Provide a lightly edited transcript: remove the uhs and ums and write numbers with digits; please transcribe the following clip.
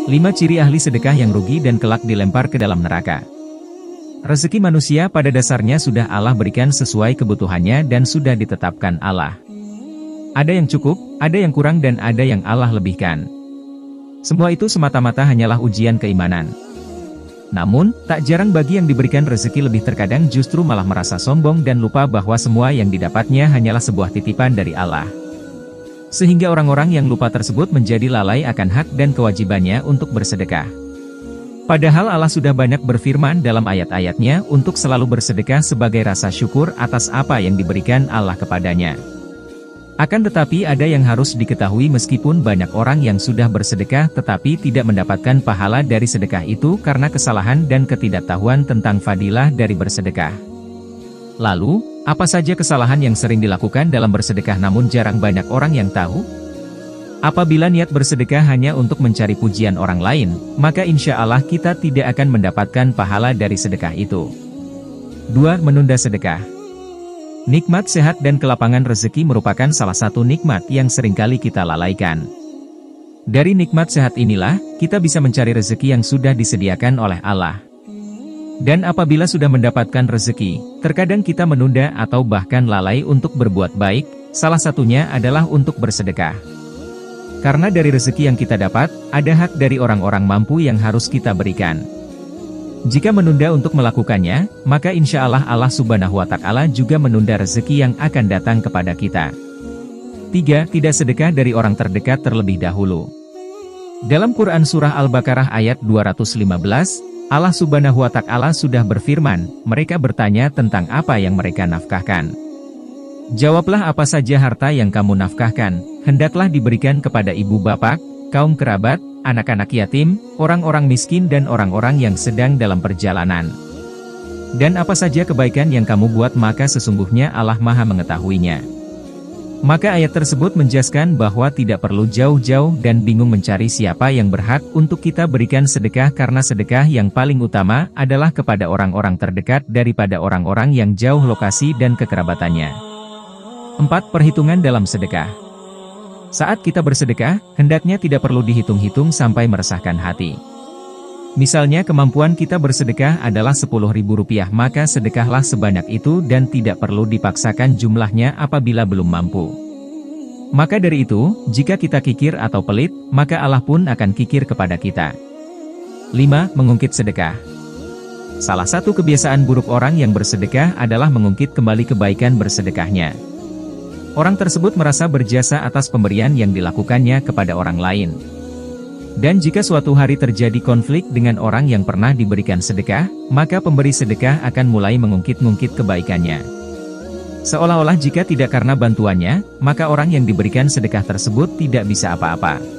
5 ciri ahli sedekah yang rugi dan kelak dilempar ke dalam neraka. Rezeki manusia pada dasarnya sudah Allah berikan sesuai kebutuhannya dan sudah ditetapkan Allah. Ada yang cukup, ada yang kurang dan ada yang Allah lebihkan. Semua itu semata-mata hanyalah ujian keimanan. Namun, tak jarang bagi yang diberikan rezeki lebih terkadang justru malah merasa sombong dan lupa bahwa semua yang didapatnya hanyalah sebuah titipan dari Allah. Sehingga orang-orang yang lupa tersebut menjadi lalai akan hak dan kewajibannya untuk bersedekah. Padahal Allah sudah banyak berfirman dalam ayat-ayatnya untuk selalu bersedekah sebagai rasa syukur atas apa yang diberikan Allah kepadanya. Akan tetapi ada yang harus diketahui meskipun banyak orang yang sudah bersedekah tetapi tidak mendapatkan pahala dari sedekah itu karena kesalahan dan ketidaktahuan tentang fadilah dari bersedekah. Lalu, apa saja kesalahan yang sering dilakukan dalam bersedekah namun jarang banyak orang yang tahu? Apabila niat bersedekah hanya untuk mencari pujian orang lain, maka insya Allah kita tidak akan mendapatkan pahala dari sedekah itu. 2. Menunda sedekah. Nikmat sehat dan kelapangan rezeki merupakan salah satu nikmat yang seringkali kita lalaikan. Dari nikmat sehat inilah, kita bisa mencari rezeki yang sudah disediakan oleh Allah. Dan apabila sudah mendapatkan rezeki, terkadang kita menunda atau bahkan lalai untuk berbuat baik, salah satunya adalah untuk bersedekah. Karena dari rezeki yang kita dapat, ada hak dari orang-orang mampu yang harus kita berikan. Jika menunda untuk melakukannya, maka insya Allah Allah Subhanahu wa Ta'ala juga menunda rezeki yang akan datang kepada kita. 3. Tidak sedekah dari orang terdekat terlebih dahulu. Dalam Quran Surah Al-Baqarah ayat 215, Allah Subhanahu wa Ta'ala sudah berfirman, mereka bertanya tentang apa yang mereka nafkahkan. Jawablah apa saja harta yang kamu nafkahkan, hendaklah diberikan kepada ibu bapak, kaum kerabat, anak-anak yatim, orang-orang miskin dan orang-orang yang sedang dalam perjalanan. Dan apa saja kebaikan yang kamu buat maka sesungguhnya Allah Maha mengetahuinya. Maka ayat tersebut menjelaskan bahwa tidak perlu jauh-jauh dan bingung mencari siapa yang berhak untuk kita berikan sedekah karena sedekah yang paling utama adalah kepada orang-orang terdekat daripada orang-orang yang jauh lokasi dan kekerabatannya. 4. Perhitungan dalam sedekah. Saat kita bersedekah, hendaknya tidak perlu dihitung-hitung sampai meresahkan hati. Misalnya kemampuan kita bersedekah adalah Rp10.000 maka sedekahlah sebanyak itu dan tidak perlu dipaksakan jumlahnya apabila belum mampu. Maka dari itu, jika kita kikir atau pelit, maka Allah pun akan kikir kepada kita. 5. Mengungkit sedekah. Salah satu kebiasaan buruk orang yang bersedekah adalah mengungkit kembali kebaikan bersedekahnya. Orang tersebut merasa berjasa atas pemberian yang dilakukannya kepada orang lain. Dan jika suatu hari terjadi konflik dengan orang yang pernah diberikan sedekah, maka pemberi sedekah akan mulai mengungkit-ungkit kebaikannya. Seolah-olah jika tidak karena bantuannya, maka orang yang diberikan sedekah tersebut tidak bisa apa-apa.